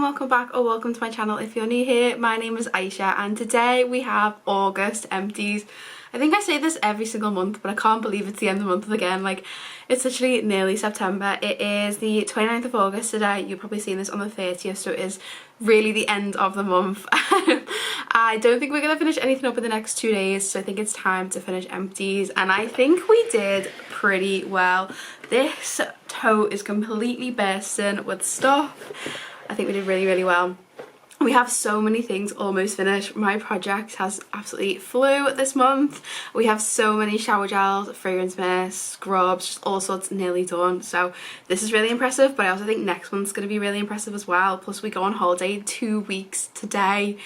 welcome back or welcome to my channel. If you're new here, my name is Aisha and today we have August empties. I think I say this every single month, but I can't believe it's the end of the month again. Like, it's literally nearly September. It is the 29th of August today. You're probably seeing this on the 30th, so it is really the end of the month. I don't think we're going to finish anything up in the next 2 days, so I think it's time to finish empties, and I think we did pretty well. This tote is completely bursting with stuff. I think we did really well. We have so many things almost finished. My project has absolutely flew this month. We have so many shower gels, fragrance mist, scrubs, just all sorts nearly done. So this is really impressive, but I also think next month's going to be really impressive as well. Plus we go on holiday in 2 weeks today,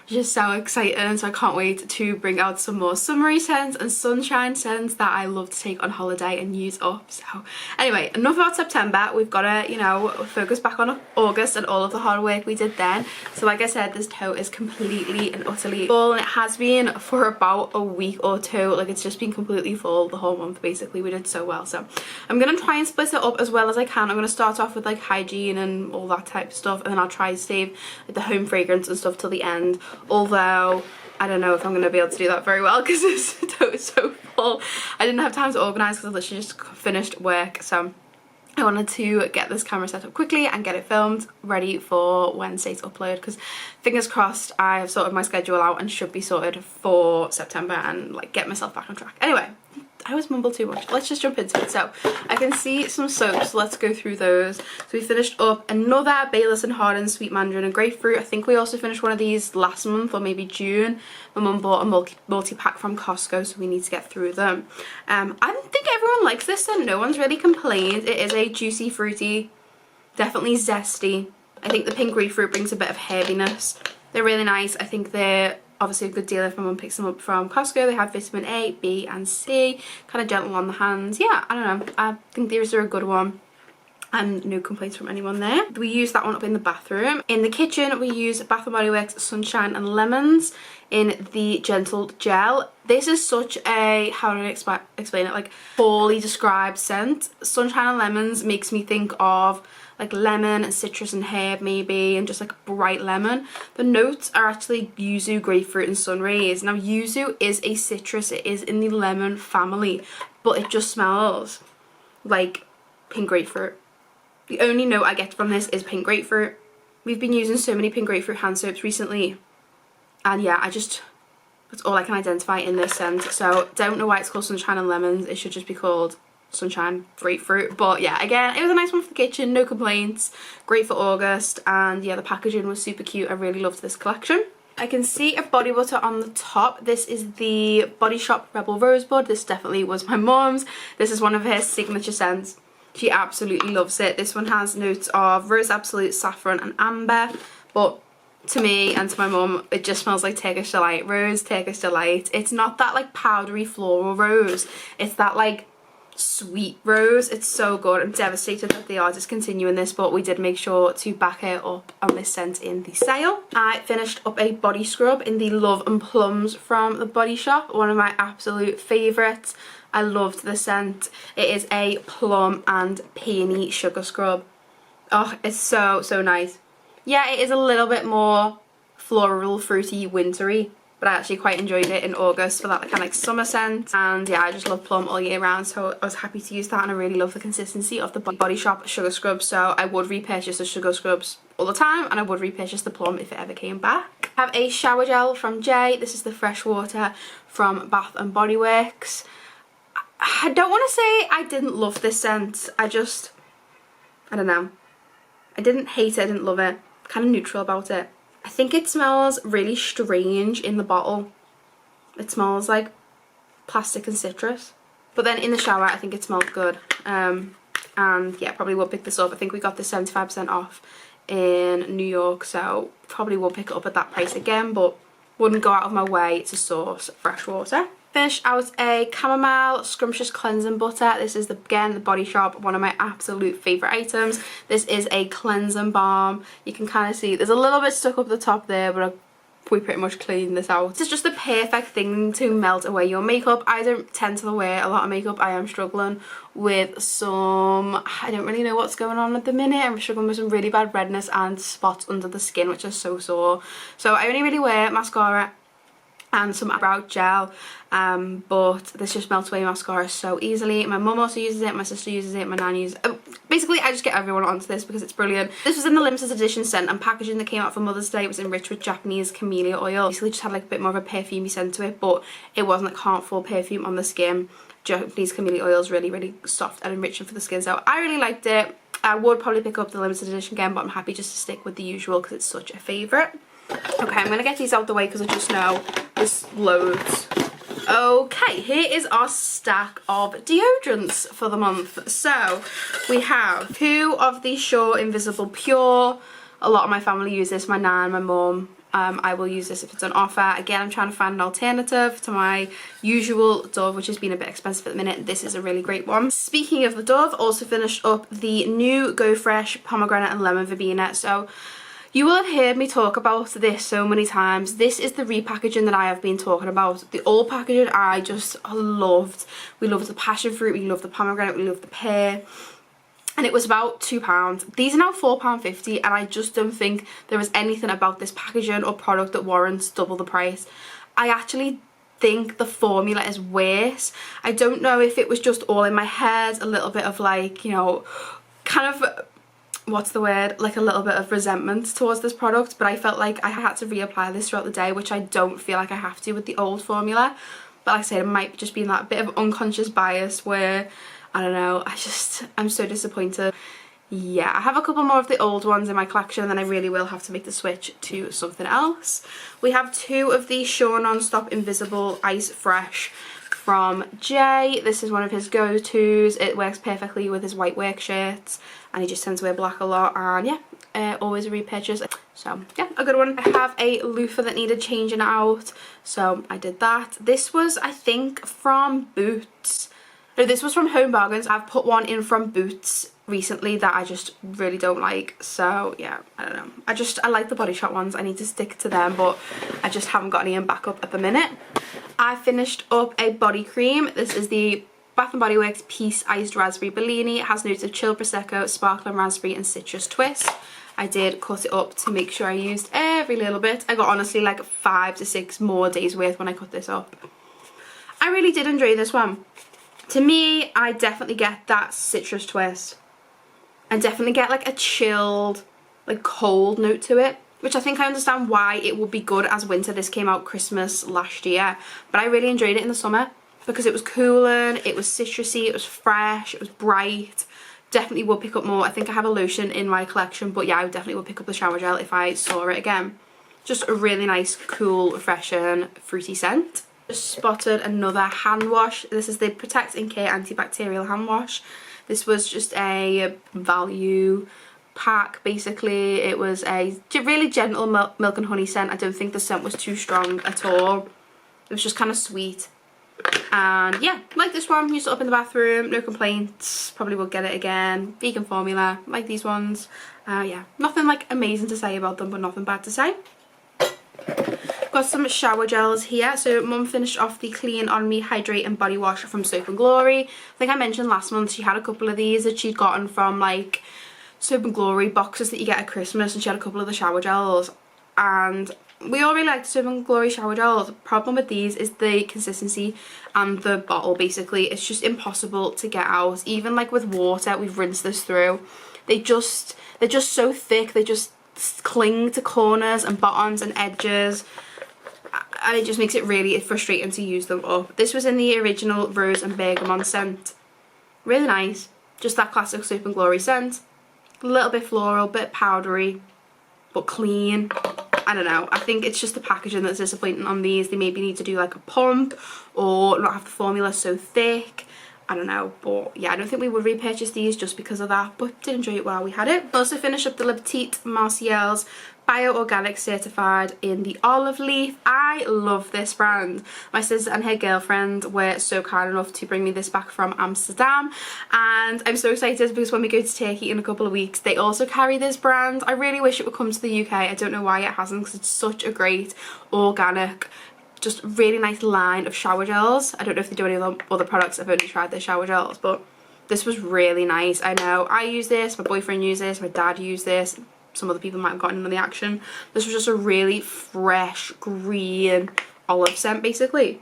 which is so exciting. So I can't wait to bring out some more summery scents and sunshine scents that I love to take on holiday and use up. So anyway, enough about September. We've got to, you know, focus back on August and all of the hard work we did then. So like I said, this tote is completely and utterly full, and it has been for about a week or two. Like, it's just been completely full the whole month basically. We did so well, so I'm gonna try and split it up as well as I can. I'm gonna start off with like hygiene and all that type of stuff, and then I'll try to save like the home fragrance and stuff till the end, although I don't know if I'm gonna be able to do that very well because this tote is so full. I didn't have time to organize because I literally just finished work, so I wanted to get this camera set up quickly and get it filmed ready for Wednesday's upload, because fingers crossed I have sorted my schedule out and should be sorted for September and like get myself back on track. Anyway, I always mumble too much. Let's just jump into it. So I can see some soaps. Let's go through those. So we finished up another Bayless and Harden Sweet Mandarin and Grapefruit. I think we also finished one of these last month or maybe June. My mum bought a multi-pack from Costco, so we need to get through them. I think everyone likes this scent. No one's really complained. It is a juicy, fruity, definitely zesty. I think the pink grapefruit brings a bit of herbiness. They're really nice. I think they're obviously a good deal if my mum picks them up from Costco. They have vitamin A, B and C, kind of gentle on the hands. Yeah, I don't know, I think these are a good one and no complaints from anyone there. We use that one up in the bathroom. In the kitchen we use Bath & Body Works Sunshine and Lemons in the Gentle Gel. This is such a, how do I explain it, like poorly described scent. Sunshine and Lemons makes me think of like lemon and citrus and herb maybe, and just like bright lemon. The notes are actually yuzu, grapefruit and sun rays. Now yuzu is a citrus, it is in the lemon family, but it just smells like pink grapefruit. The only note I get from this is pink grapefruit. We've been using so many pink grapefruit hand soaps recently, and yeah, that's all I can identify in this scent. So don't know why it's called Sunshine and Lemons. It should just be called Sunshine Grapefruit. But yeah, again, it was a nice one for the kitchen, no complaints, great for August, and yeah, the packaging was super cute. I really loved this collection. I can see a body butter on the top. This is the Body Shop Rebel Rosebud. This definitely was my mum's. This is one of her signature scents. She absolutely loves it. This one has notes of Rose Absolute, Saffron and Amber, but to me and to my mum it just smells like Turkish Delight. Rose Turkish Delight. It's not that like powdery floral rose, it's that like sweet rose. It's so good. I'm devastated that they are discontinuing this, but we did make sure to back it up on this scent in the sale. I finished up a body scrub in the Love and Plums from the Body Shop, one of my absolute favourites. I loved the scent. It is a plum and peony sugar scrub. Oh, it's so nice. Yeah, it is a little bit more floral, fruity, wintry, but I actually quite enjoyed it in August for that kind of like summer scent. And yeah, I just love plum all year round, so I was happy to use that, and I really love the consistency of the Body Shop sugar scrub, so I would repurchase the sugar scrubs all the time, and I would repurchase the plum if it ever came back. I have a shower gel from Jay. This is the Fresh Water from Bath & Body Works. I don't want to say I didn't love this scent. I don't know. I didn't hate it, I didn't love it. Kind of neutral about it. I think it smells really strange in the bottle. It smells like plastic and citrus. But then in the shower I think it smelled good. And yeah, probably will pick this up. I think we got this 75% off in New York, so probably will pick it up at that price again, but wouldn't go out of my way to source fresh water. Finished out a chamomile scrumptious cleansing butter. This is again the Body Shop, one of my absolute favourite items. This is a cleansing balm. You can kind of see there's a little bit stuck up the top there, but we pretty much cleaned this out. This is just the perfect thing to melt away your makeup. I don't tend to wear a lot of makeup. I am struggling with some, I don't really know what's going on at the minute. I'm struggling with some really bad redness and spots under the skin, which is so sore. So I only really wear mascara and some eyebrow gel, but this just melts away mascara so easily. My mum also uses it, my sister uses it, my nan uses it. Basically I just get everyone onto this because it's brilliant. This was in the limited edition scent and packaging that came out for Mother's Day. It was enriched with Japanese camellia oil. Basically just had like a bit more of a perfumey scent to it, but it wasn't like harmful perfume on the skin. Japanese camellia oil is really, really soft and enriching for the skin, so I really liked it. I would probably pick up the limited edition again, but I'm happy just to stick with the usual because it's such a favourite. Okay, I'm going to get these out the way because I just know there's loads. Okay, here is our stack of deodorants for the month. So we have 2 of the Sure Invisible Pure. A lot of my family use this, my nan, my mum. I will use this if it's on offer. Again, I'm trying to find an alternative to my usual Dove, which has been a bit expensive at the minute. This is a really great one. Speaking of the Dove, also finished up the new Go Fresh Pomegranate and Lemon Verbena. So you will have heard me talk about this so many times. This is the repackaging that I have been talking about. The old packaging I just loved. We loved the passion fruit, we loved the pomegranate, we loved the pear. And it was about £2. These are now £4.50, and I just don't think there is anything about this packaging or product that warrants double the price. I actually think the formula is worse. I don't know if it was just all in my head, a little bit of like, you know, kind of, what's the word, like a little bit of resentment towards this product, but I felt like I had to reapply this throughout the day, which I don't feel like I have to with the old formula. But like I said, it might just be that bit of unconscious bias where, I don't know, I'm so disappointed. Yeah, I have a couple more of the old ones in my collection, and then I really will have to make the switch to something else. We have 2 of the Sure Non-Stop Invisible Ice Fresh from Jay. This is one of his go-tos. It works perfectly with his white work shirts, and he just tends to wear black a lot, and yeah, always a repurchase. So yeah, a good one. I have a loofah that needed changing out, so I did that. This was, I think, from Boots. No, this was from Home Bargains. I've put one in from Boots recently that I just really don't like, so yeah, I don't know. I like the Body Shop ones. I need to stick to them, but I just haven't got any in backup at the minute. I finished up a body cream. This is the Bath & Body Works Peace Iced Raspberry Bellini. It has notes of chilled Prosecco, sparkling raspberry and citrus twist. I did cut it up to make sure I used every little bit. I got honestly like 5 to 6 more days worth when I cut this up. I really did enjoy this one. To me, I definitely get that citrus twist. I definitely get like a chilled, like cold note to it, which I think I understand why it would be good as winter. This came out Christmas last year, but I really enjoyed it in the summer because it was cooling, it was citrusy, it was fresh, it was bright. Definitely will pick up more. I think I have a lotion in my collection, but yeah, I definitely will pick up the shower gel if I saw it again. Just a really nice, cool, refreshing, fruity scent. Just spotted another hand wash. This is the Protect and Care Antibacterial Hand Wash. This was just a value pack, basically. It was a really gentle milk and honey scent. I don't think the scent was too strong at all. It was just kind of sweet. And yeah, like this one, used it up in the bathroom, no complaints. Probably will get it again. Vegan formula, like these ones. Yeah, nothing like amazing to say about them, but nothing bad to say. Got some shower gels here. So mum finished off the Clean On Me Hydrate and Body Wash from Soap and Glory. I think I mentioned last month she had a couple of these that she'd gotten from like Soap and Glory boxes that you get at Christmas, and she had a couple of the shower gels, and we all really like the Soap and Glory shower gels. The problem with these is the consistency and the bottle. Basically it's just impossible to get out. Even like with water, we've rinsed this through, they're just so thick, they just cling to corners and bottoms and edges, and it just makes it really frustrating to use them up. This was in the original Rose and Bergamot scent. Really nice, just that classic Soap and Glory scent. A little bit floral, bit powdery, but clean. I don't know, I think it's just the packaging that's disappointing on these. They maybe need to do like a pump or not have the formula so thick. I don't know, but yeah, I don't think we would repurchase these just because of that, but did enjoy it while we had it. Also finished up the Le Petit Marciel's bio-organic certified in the olive leaf. I love this brand. My sister and her girlfriend were so kind enough to bring me this back from Amsterdam, and I'm so excited because when we go to Turkey in a couple of weeks they also carry this brand. I really wish it would come to the UK. I don't know why it hasn't, because it's such a great organic, just really nice line of shower gels. I don't know if they do any other products. I've only tried their shower gels, but this was really nice. I know I use this, my boyfriend used this, my dad used this, some other people might have gotten into the action. This was just a really fresh green olive scent basically.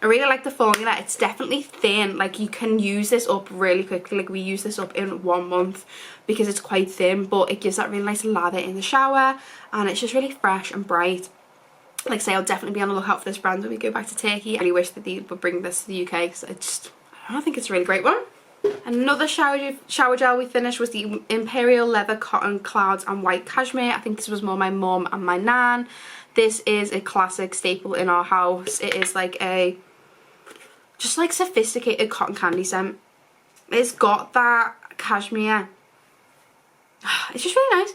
I really like the formula. It's definitely thin, like you can use this up really quickly. Like we use this up in 1 month because it's quite thin, but it gives that really nice lather in the shower and it's just really fresh and bright. Like I say, I'll definitely be on the lookout for this brand when we go back to Turkey. I really wish that they would bring this to the UK because I don't think it's a really great one. Another shower gel we finished was the Imperial Leather Cotton Clouds and White Cashmere. I think this was more my mum and my nan. This is a classic staple in our house. It is like a just like sophisticated cotton candy scent. It's got that cashmere. It's just really nice.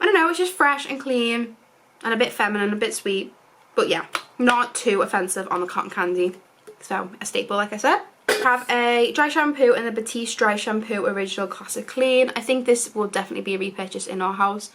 I don't know, it's just fresh and clean and a bit feminine, a bit sweet. But yeah, not too offensive on the cotton candy. So a staple, like I said. Have a dry shampoo in the Batiste Dry Shampoo Original Classic Clean. I think this will definitely be a repurchase in our house.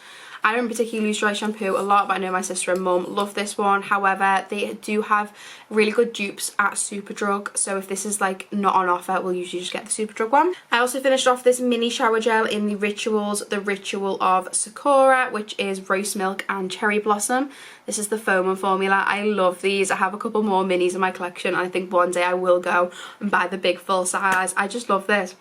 I don't particularly use dry shampoo a lot, but I know my sister and mum love this one. However, they do have really good dupes at Superdrug, so if this is like not on offer, we'll usually just get the Superdrug one. I also finished off this mini shower gel in the Ritual of Sakura, which is rose milk and cherry blossom. This is the foam formula. I love these. I have a couple more minis in my collection, and I think one day I will go and buy the big full size. I just love this.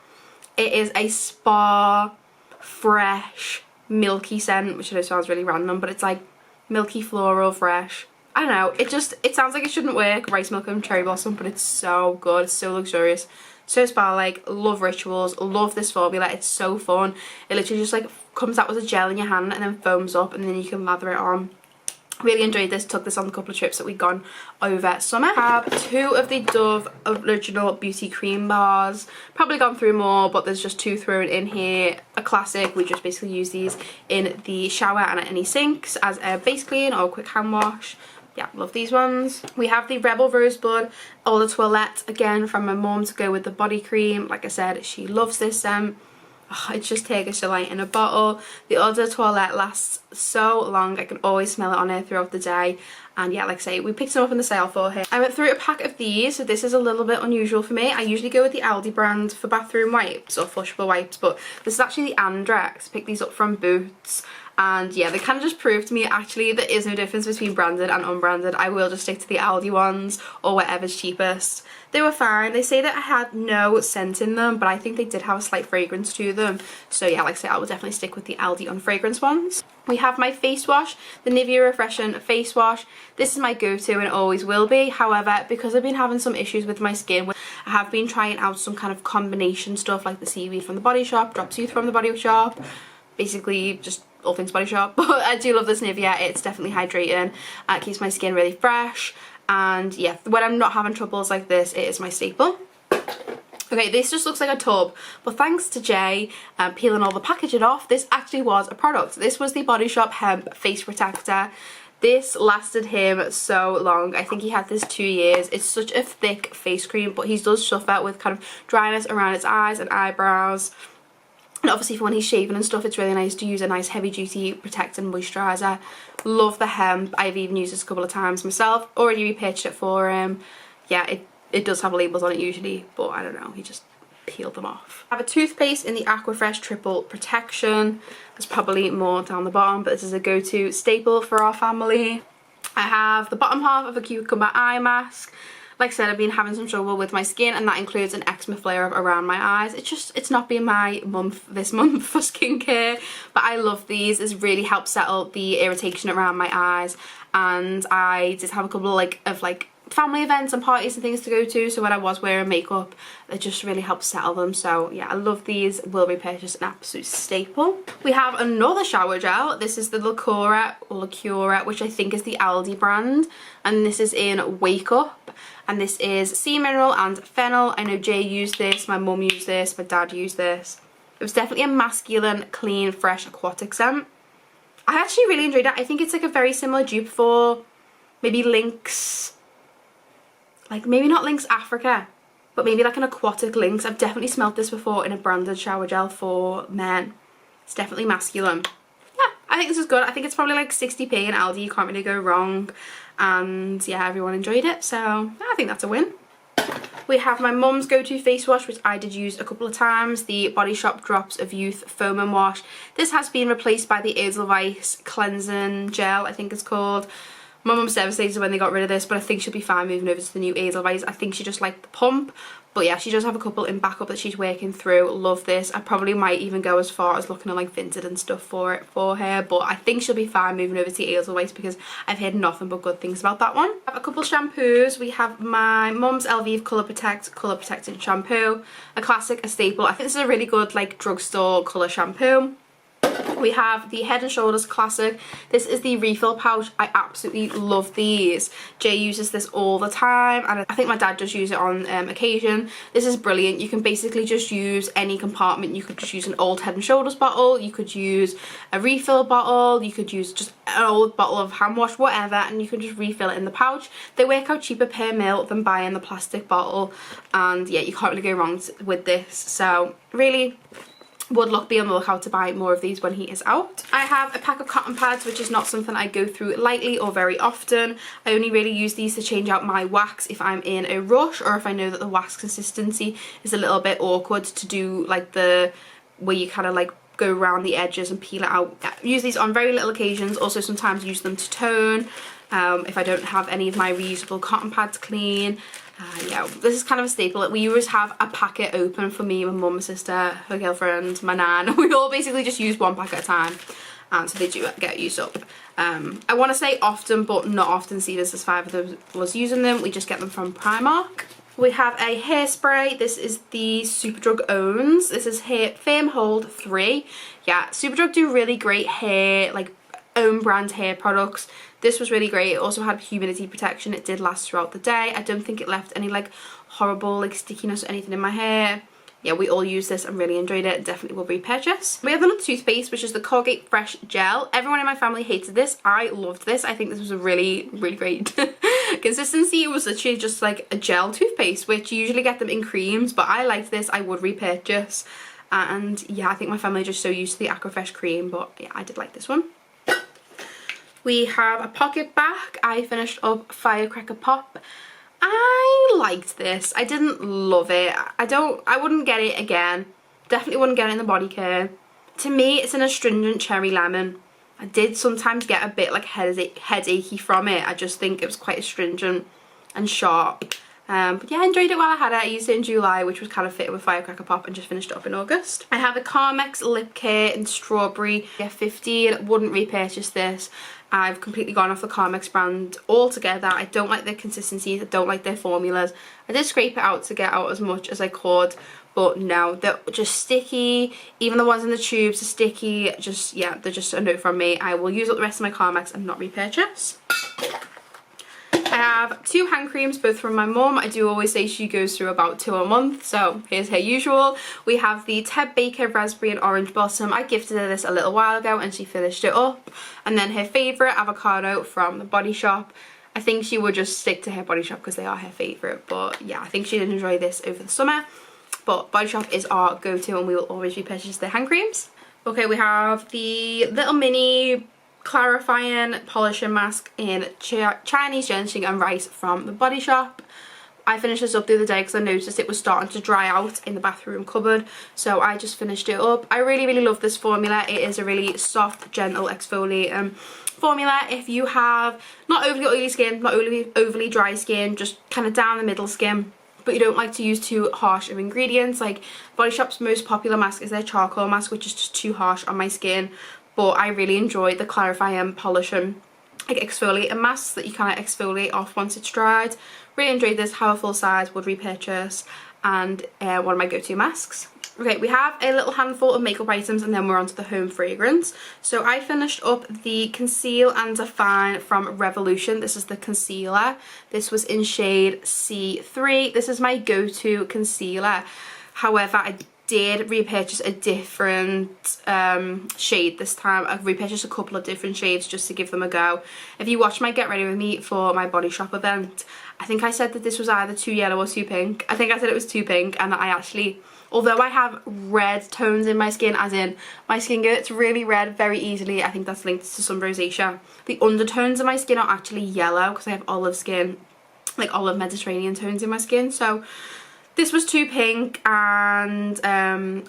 It is a spa, fresh, milky scent, which I know sounds really random, but it's like milky, floral, fresh. I don't know, it sounds like it shouldn't work, rice milk and cherry blossom, but it's so good, it's so luxurious, so spa-like. Love Rituals, love this formula. It's so fun. It literally just like comes out as a gel in your hand and then foams up, and then you can lather it on. Really enjoyed this. Took this on a couple of trips that we'd gone over summer. I have 2 of the Dove Original Beauty Cream Bars. Probably gone through more, but there's just 2 thrown in here. A classic. We just basically use these in the shower and at any sinks as a base clean or a quick hand wash. Yeah, love these ones. We have the Rebel Rosebud Eau de Toilette, again from my mum, to go with the body cream. Like I said, she loves this scent. It's just Turkish delight in a bottle. The Eau de Toilette lasts so long. I can always smell it on her throughout the day. And yeah, like I say, we picked some up in the sale for her. I went through a pack of these, so this is a little bit unusual for me. I usually go with the Aldi brand for bathroom wipes or flushable wipes, but this is actually the Andrex. Picked these up from Boots. And yeah, they kind of just proved to me actually there is no difference between branded and unbranded. I will just stick to the Aldi ones or whatever's cheapest. They were fine. They say that I had no scent in them, but I think they did have a slight fragrance to them. So yeah, like I say, I will definitely stick with the Aldi unfragrance ones. We have my face wash, the Nivea Refreshing Face Wash. This is my go-to and it always will be. However, because I've been having some issues with my skin, I have been trying out some kind of combination stuff like the seaweed from the Body Shop, drop tooth from the Body Shop. Basically just all things Body Shop. But I do love this Nivea. It's definitely hydrating. It keeps my skin really fresh. And yeah, when I'm not having troubles like this, it is my staple. Okay, this just looks like a tub, but thanks to Jay peeling all the packaging off, this actually was a product. This was the Body Shop Hemp Face Protector. This lasted him so long. I think he had this 2 years. It's such a thick face cream, but he does suffer with kind of dryness around his eyes and eyebrows. And obviously for when he's shaving and stuff, it's really nice to use a nice heavy duty protecting moisturiser. Love the hemp. I've even used this a couple of times myself. Already repurchased it for him. Yeah, it does have labels on it usually, but I don't know, he just peeled them off. I have a toothpaste in the Aquafresh Triple Protection. There's probably more down the bottom, but this is a go-to staple for our family. I have the bottom half of a cucumber eye mask. Like I said, I've been having some trouble with my skin, and that includes an eczema flare up around my eyes. It's not been my month this month for skincare, but I love these. This really helps settle the irritation around my eyes. And I did have a couple of family events and parties and things to go to, so when I was wearing makeup, it just really helps settle them. So yeah, I love these. Will repurchase, an absolute staple. We have another shower gel. This is the Lacura, which I think is the Aldi brand, and this is in Wake Up. And this is sea mineral and fennel. I know Jay used this, my mum used this, my dad used this. It was definitely a masculine, clean, fresh, aquatic scent. I actually really enjoyed it. I think it's like a very similar dupe for maybe Lynx, like maybe not Lynx Africa, but maybe like an aquatic Lynx. I've definitely smelled this before in a branded shower gel for men. It's definitely masculine. Yeah, I think this is good. I think it's probably like 60p in Aldi. You can't really go wrong. And yeah, everyone enjoyed it. So yeah, I think that's a win. We have my mum's go-to face wash, which I did use a couple of times, the Body Shop Drops of Youth Foam and Wash. This has been replaced by the Edelweiss Cleansing Gel, I think it's called. My mum's devastated when they got rid of this, but I think she'll be fine moving over to the new Edelweiss. I think she just liked the pump. But yeah, she does have a couple in backup that she's working through. Love this. I probably might even go as far as looking at like Vinted and stuff for it for her. But I think she'll be fine moving over to Edelweiss because I've heard nothing but good things about that one. I have a couple shampoos. We have my mum's Elvive Colour Protect Colour Protecting Shampoo. A classic, a staple. I think this is a really good like drugstore colour shampoo. We have the Head & Shoulders Classic. This is the refill pouch. I absolutely love these. Jay uses this all the time, and I think my dad does use it on occasion. This is brilliant. You can basically just use any compartment. You could just use an old Head & Shoulders bottle. You could use a refill bottle. You could use just an old bottle of hand wash, whatever, and you can just refill it in the pouch. They work out cheaper per mil than buying the plastic bottle, and yeah, you can't really go wrong with this. So really would be on the lookout to buy more of these when he is out. I have a pack of cotton pads, which is not something I go through lightly or very often. I only really use these to change out my wax if I'm in a rush, or if I know that the wax consistency is a little bit awkward to do, like the where you kind of like go around the edges and peel it out. Yeah, use these on very little occasions. Also sometimes use them to tone if I don't have any of my reusable cotton pads clean. Yeah, this is kind of a staple. We always have a packet open for me, my mum, my sister, her girlfriend, my nan. We all basically just use one pack at a time, and so they do get used up. I want to say often, but not often, seeing as there's 5 of us using them. We just get them from Primark. We have a hairspray. This is the Superdrug Owns. This is Hair Firm Hold 3. Yeah, Superdrug do really great hair, like own brand hair products. This was really great. It also had humidity protection. It did last throughout the day. I don't think it left any like horrible like stickiness or anything in my hair. Yeah, we all use this and really enjoyed it. Definitely will repurchase. We have another toothpaste, which is the Colgate Fresh Gel. Everyone in my family hated this. I loved this. I think this was a really, really great consistency. It was literally just like a gel toothpaste, which you usually get them in creams, but I liked this. I would repurchase. And yeah, I think my family are just so used to the Aquafresh cream, but yeah, I did like this one. We have a pocket back. I finished up Firecracker Pop. I liked this. I didn't love it. I wouldn't get it again. Definitely wouldn't get it in the body care. To me, it's an astringent cherry lemon. I did sometimes get a bit like headachy from it. I just think it was quite astringent and sharp. But yeah, I enjoyed it while I had it. I used it in July, which was kind of fitted with Firecracker Pop, and just finished it up in August. I have a Carmex Lip Care in Strawberry. Yeah, 15. Wouldn't repurchase this. I've completely gone off the Carmex brand altogether. I don't like their consistencies. I don't like their formulas. I did scrape it out to get out as much as I could, but no, they're just sticky. Even the ones in the tubes are sticky. Just, yeah, they're just a no from me. I will use up the rest of my Carmex and not repurchase. I have 2 hand creams, both from my mum. I do always say she goes through about 2 a month, so here's her usual. We have the Ted Baker Raspberry and Orange Blossom. I gifted her this a little while ago and she finished it up. And then her favourite, Avocado from the Body Shop. I think she would just stick to her Body Shop because they are her favourite, but yeah, I think she did enjoy this over the summer. But Body Shop is our go-to and we will always repurchase their hand creams. Okay, we have the little mini clarifying polishing mask in Chinese ginseng and rice from the Body Shop. I finished this up the other day because I noticed it was starting to dry out in the bathroom cupboard, so I just finished it up. I really love this formula. It is a really soft, gentle exfoliating formula. If you have not overly oily skin, not overly dry skin, just kind of down the middle skin, but you don't like to use too harsh of ingredients, like Body Shop's most popular mask is their charcoal mask, which is just too harsh on my skin. But I really enjoy the clarifying, polishing, like exfoliating masks that you kind of exfoliate off once it's dried. Really enjoyed this, have a full size, would repurchase, and one of my go-to masks. Okay, we have a little handful of makeup items and then we're on to the home fragrance. So I finished up the Conceal and Define from Revolution. This is the concealer. This was in shade C3. This is my go-to concealer. However, I did repurchase a different shade this time. I've repurchased a couple of different shades just to give them a go. If you watch my Get Ready With Me for my Body Shop event, I think I said that this was either too yellow or too pink. I think I said it was too pink, and I actually, although I have red tones in my skin, as in my skin gets really red very easily, I think that's linked to some rosacea. The undertones of my skin are actually yellow because I have olive skin, like olive Mediterranean tones in my skin. So this was too pink, and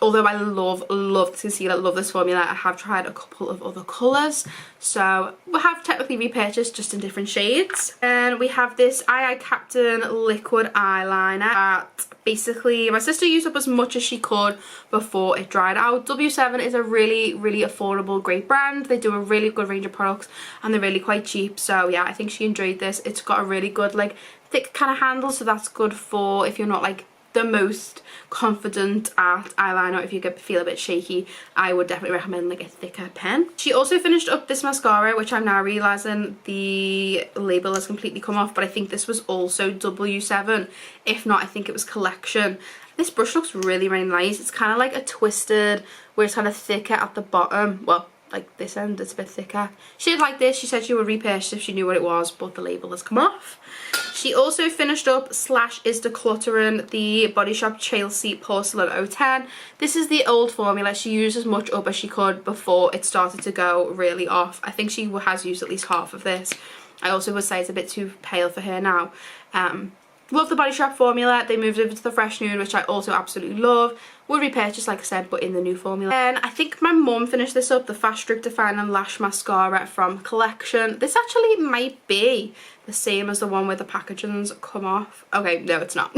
although I love this concealer, love this formula, I have tried a couple of other colours. So we have technically repurchased just in different shades. And we have this Captain liquid eyeliner that basically my sister used up as much as she could before it dried out. W7 is a really affordable, great brand. They do a really good range of products and they're really quite cheap. So yeah, I think she enjoyed this. It's got a really good like thick kind of handle, so that's good for if you're not like the most confident at eyeliner. If you feel a bit shaky, I would definitely recommend like a thicker pen. She also finished up this mascara, which I'm now realising the label has completely come off, but I think this was also W7. If not, I think it was Collection. This brush looks really nice. It's kind of like a twisted, where it's kind of thicker at the bottom. Well, like this end, it's a bit thicker. She did like this. She said she would repurchase if she knew what it was, but the label has come off. She also finished up / is decluttering the Body Shop Chelsea Porcelain 010. This is the old formula. She used as much up as she could before it started to go really off. I think she has used at least half of this. I also would say it's a bit too pale for her now. Love the Body Shop formula. They moved over to the Fresh Nude, which I also absolutely love. Would repurchase, like I said, but in the new formula. And I think my mum finished this up, the Fast Stroke Defining Lash Mascara from Collection. This actually might be the same as the one where the packaging's come off. Okay, no, it's not.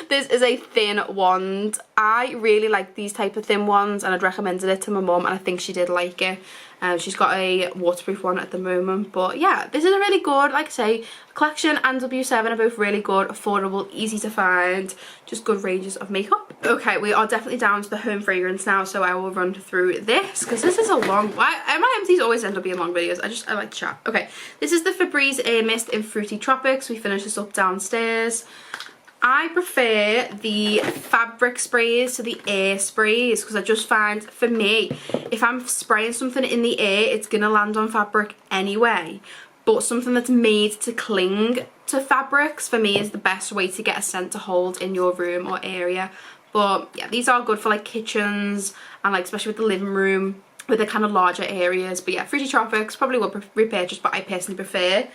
This is a thin wand. I really like these type of thin ones, and I'd recommended it to my mum, and I think she did like it. She's got a waterproof one at the moment, but yeah, this is a really good, like I say, Collection and W7 are both really good, affordable, easy to find, just good ranges of makeup. Okay, we are definitely down to the home fragrance now, so I will run through this because this is a long, my empties always end up being long videos. I like to chat. Okay, this is the Febreze Air Mist in Fruity Tropics. We finished this up downstairs. I prefer the fabric sprays to the air sprays because I just find, for me, if I'm spraying something in the air, it's going to land on fabric anyway. But something that's made to cling to fabrics, for me, is the best way to get a scent to hold in your room or area. But yeah, these are good for like kitchens and like especially with the living room, with the kind of larger areas. But yeah, Fruity Tropics probably would repurchase, but I personally prefer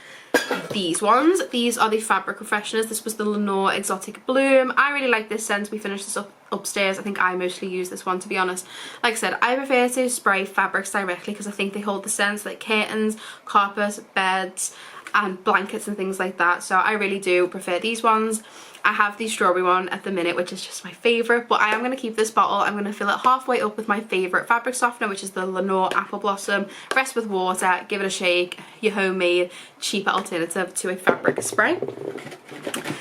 these ones. These are the fabric refresheners. This was the Lenore Exotic Bloom. I really like this scent. We finished this up upstairs. I think I mostly use this one, to be honest. Like I said, I prefer to spray fabrics directly because I think they hold the scents, like curtains, carpets, beds and blankets and things like that. So I really do prefer these ones. I have the strawberry one at the minute, which is just my favourite, but I am going to keep this bottle. I'm going to fill it halfway up with my favourite fabric softener, which is the Lenore Apple Blossom. Rest with water, give it a shake, your homemade, cheaper alternative to a fabric spray.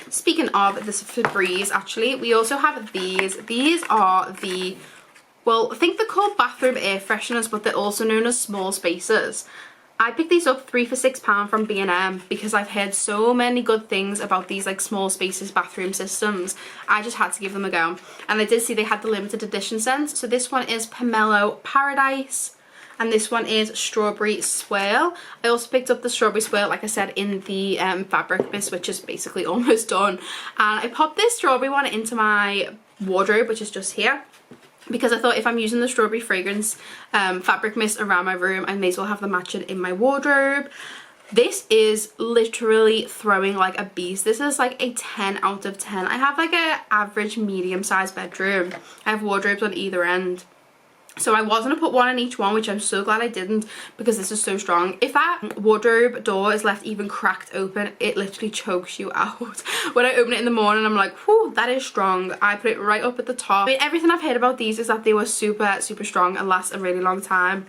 Speaking of this Febreze, actually, we also have these. These are the, well, I think they're called bathroom air fresheners, but they're also known as small spacers. I picked these up 3 for £6 from B&M because I've heard so many good things about these like small spaces bathroom systems. I just had to give them a go. And I did see they had the limited edition scents. So this one is Pomelo Paradise and this one is Strawberry Swirl. I also picked up the Strawberry Swirl, like I said, in the fabric mist, which is basically almost done. And I popped this strawberry one into my wardrobe, which is just here, because I thought if I'm using the strawberry fragrance fabric mist around my room, I may as well have the matching in my wardrobe. This is literally throwing like a beast. This is like a 10 out of 10. I have like a average medium sized bedroom. I have wardrobes on either end. So I was going to put one in each one, which I'm so glad I didn't because this is so strong. If that wardrobe door is left even cracked open, it literally chokes you out. When I open it in the morning, I'm like, whew, that is strong. I put it right up at the top. I mean, everything I've heard about these is that they were super strong and last a really long time.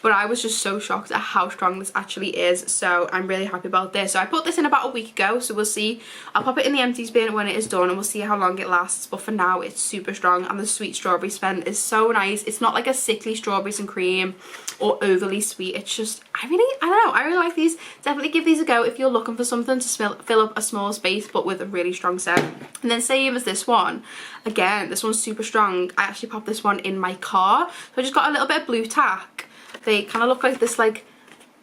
but I was just so shocked at how strong this actually is, so I'm really happy about this. So I put this in about a week ago, so we'll see. I'll pop it in the empties bin when it is done and we'll see how long it lasts, but for now it's super strong, and the sweet strawberry scent is so nice. It's not like a sickly strawberries and cream or overly sweet. It's just, I don't know, I really like these. Definitely give these a go if you're looking for something to fill up a small space but with a really strong scent. And then same as this one, again, this one's super strong. I actually popped this one in my car, so I just got a little bit of blue tack. They kind of look like this, like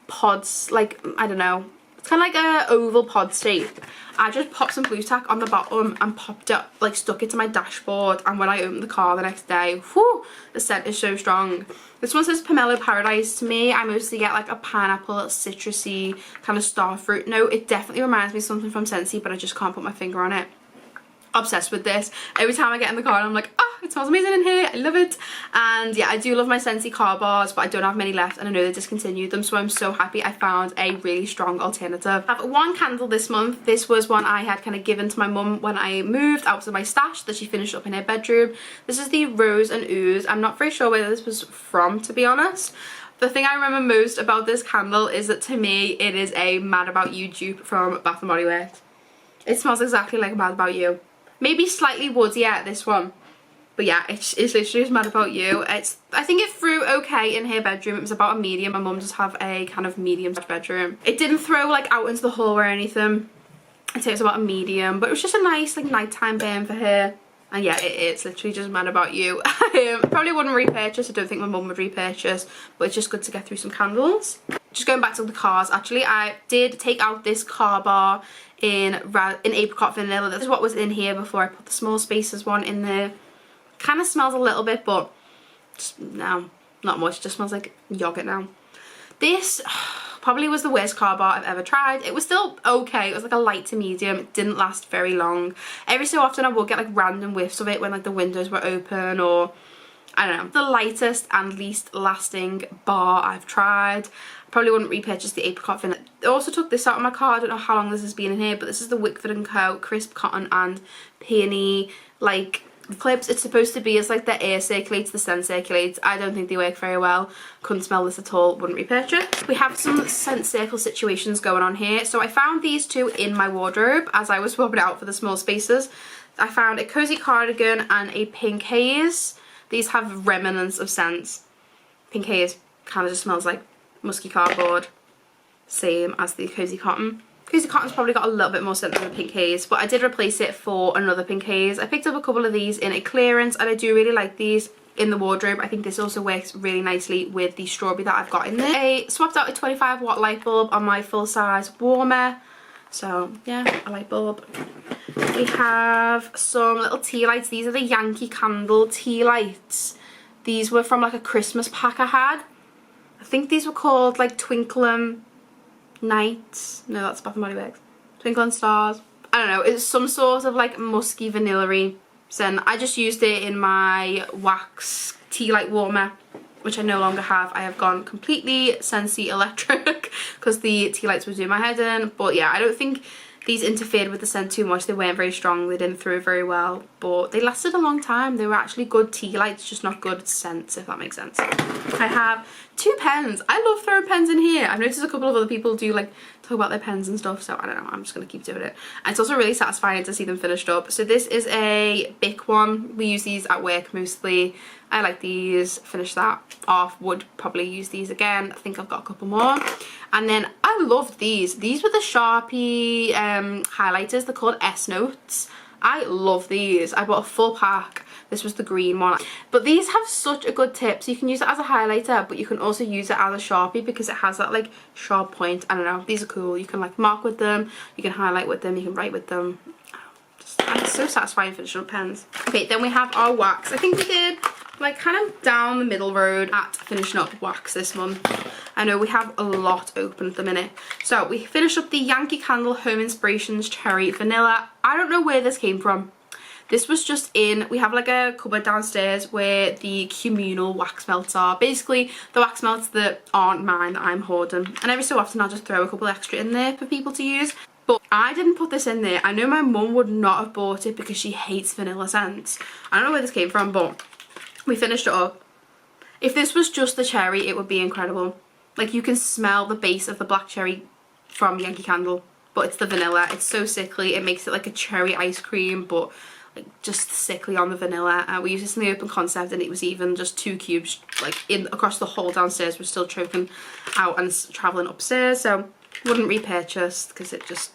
pods, like, I don't know, it's kind of like a oval pod shape. I just popped some blue tack on the bottom and popped it, like stuck it to my dashboard, and when I opened the car the next day, whew, the scent is so strong. This one says Pomelo Paradise. To me, I mostly get like a pineapple, citrusy, kind of starfruit note. It definitely reminds me of something from Scentsy, but I just can't put my finger on it. Obsessed with this. Every time I get in the car I'm like, ah, it smells amazing in here, I love it. And yeah, I do love my Scentsy car bars, but I don't have many left and I know they discontinued them, so I'm so happy I found a really strong alternative. I have one candle this month. This was one I had kind of given to my mum when I moved out of my stash that she finished up in her bedroom. This is the Rose and Ooze. I'm not very sure where this was from, to be honest. The thing I remember most about this candle is that to me it is a Mad About You dupe from Bath & Body Works. It smells exactly like Mad About You. Maybe slightly woodier, this one. But yeah, it's literally just Mad About You. I think it threw okay in her bedroom. It was about a medium. My mum does have a kind of medium bedroom. It didn't throw like out into the hall or anything. I'd say it was about a medium, but it was just a nice like nighttime burn for her. And yeah, it's literally just Mad About You. Probably wouldn't repurchase. I don't think my mum would repurchase, but it's just good to get through some candles. Just going back to the cars, actually, I did take out this car bar in apricot vanilla. This is what was in here before I put the small spaces one in there. Kind of smells a little bit, but just, no, not much. Just smells like yogurt now. This probably was the worst car bar I've ever tried. It was still okay. It was like a light to medium. It didn't last very long. Every so often I would get like random whiffs of it when like the windows were open, or I don't know. The lightest and least lasting bar I've tried. Probably wouldn't repurchase the apricot vanilla. I also took this out of my car. I don't know how long this has been in here, but this is the Wickford & Co. Crisp Cotton and Peony like clips. It's supposed to be as like the air circulates, the scent circulates. I don't think they work very well. Couldn't smell this at all. Wouldn't repurchase. We have some scent circle situations going on here. So I found these two in my wardrobe as I was swapping it out for the small spaces. I found a cozy cardigan and a pink haze. These have remnants of scents. Pink haze kind of just smells like musky cardboard, same as the cozy cotton. Cozy cotton's probably got a little bit more scent than the pink haze, but I did replace it for another pink haze. I picked up a couple of these in a clearance and I do really like these in the wardrobe. I think this also works really nicely with the strawberry that I've got in there. I swapped out a 25 watt light bulb on my full size warmer, so yeah, a light bulb. We have some little tea lights. These are the Yankee Candle tea lights. These were from like a Christmas pack I had. I think these were called like Twinkle Nights. No, that's Bath & Body Works. Twinkle Stars. I don't know. It's some sort of like musky vanilla-y scent. I just used it in my wax tea light warmer, which I no longer have. I have gone completely Scentsy electric because the tea lights were doing my head in. But yeah, I don't think these interfered with the scent too much. They weren't very strong. They didn't throw very well, but they lasted a long time. They were actually good tea lights, just not good scents, if that makes sense. I have two pens. I love throwing pens in here. I've noticed a couple of other people do like talk about their pens and stuff, so I don't know, I'm just gonna keep doing it. And it's also really satisfying to see them finished up. So this is a Bic one. We use these at work mostly. I like these. Finish that off. Would probably use these again. I think I've got a couple more. And then I loved these. These were the Sharpie highlighters. They're called S Notes. I love these. I bought a full pack. This was the green one. But these have such a good tip. So you can use it as a highlighter, but you can also use it as a Sharpie because it has that like sharp point. I don't know. These are cool. You can like mark with them. You can highlight with them. You can write with them. It's so satisfying finishing up pens. Okay, then we have our wax. I think we did like kind of down the middle road at finishing up wax this month. I know we have a lot open at the minute. So we finished up the Yankee Candle Home Inspirations Cherry Vanilla. I don't know where this came from. This was just in, we have like a cupboard downstairs where the communal wax melts are. Basically the wax melts that aren't mine that I'm hoarding. And every so often I'll just throw a couple extra in there for people to use. But I didn't put this in there. I know my mum would not have bought it because she hates vanilla scents. I don't know where this came from, but we finished it up. If this was just the cherry, it would be incredible. Like, you can smell the base of the black cherry from Yankee Candle, but it's the vanilla. It's so sickly. It makes it like a cherry ice cream, but like just sickly on the vanilla. We used this in the open concept, and it was even just 2 cubes like in across the whole downstairs. We're still choking out and traveling upstairs, so wouldn't repurchase because it just,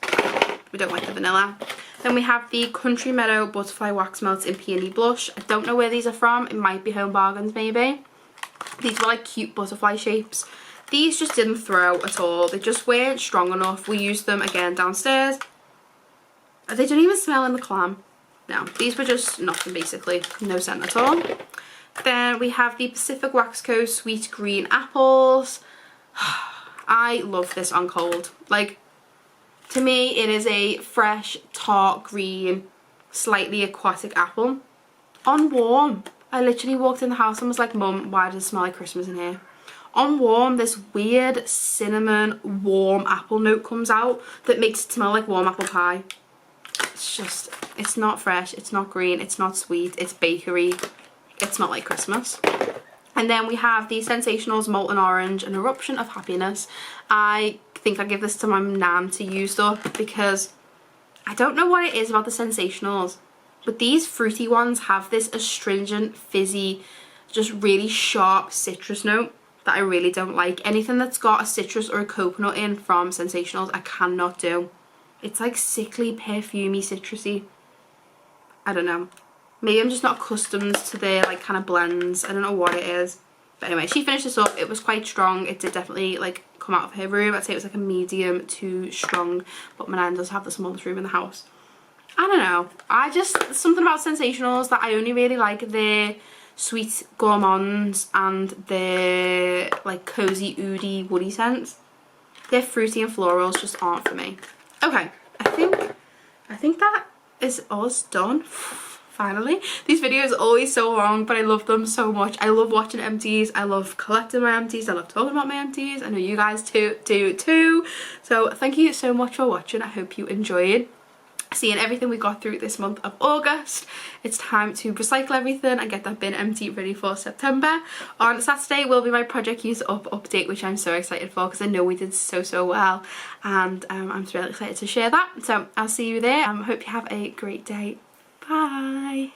we don't like the vanilla. Then we have the Country Meadow Butterfly Wax Melts in Peony Blush. I don't know where these are from. It might be Home Bargains maybe. These were like cute butterfly shapes. These just didn't throw at all. They just weren't strong enough. We used them again downstairs. They don't even smell in the clam. No, these were just nothing basically. No scent at all. Then we have the Pacific Wax Co. Sweet Green Apples. I love this on cold. Like, to me it is a fresh, tart, green, slightly aquatic apple. On warm, I literally walked in the house and was like, Mum, why does it smell like Christmas in here? On warm, this weird cinnamon warm apple note comes out that makes it smell like warm apple pie. It's just, it's not fresh, it's not green, it's not sweet, it's bakery. It's not like Christmas. And then we have the Sensationals Molten Orange, an Eruption of Happiness. I think I give this to my nan to use up because I don't know what it is about the Sensationals, but these fruity ones have this astringent, fizzy, just really sharp citrus note that I really don't like. Anything that's got a citrus or a coconut in from Sensationals, I cannot do. It's like sickly, perfumey, citrusy. I don't know. Maybe I'm just not accustomed to their like kind of blends. I don't know what it is. But anyway, she finished this up. It was quite strong. It did definitely like come out of her room. I'd say it was like a medium to strong. But my nan does have the smallest room in the house. I don't know. Something about Sensationals that I only really like their sweet gourmands and their like cozy, oody, woody scents. Their fruity and florals just aren't for me. Okay, I think that is us done. Finally. These videos are always so long, but I love them so much. I love watching empties. I love collecting my empties. I love talking about my empties. I know you guys too. So thank you so much for watching. I hope you enjoyed seeing everything we got through this month of August. It's time to recycle everything and get that bin empty ready for September. On Saturday will be my project use up update, which I'm so excited for because I know we did so well, and I'm really excited to share that. So I'll see you there. Hope you have a great day. Bye.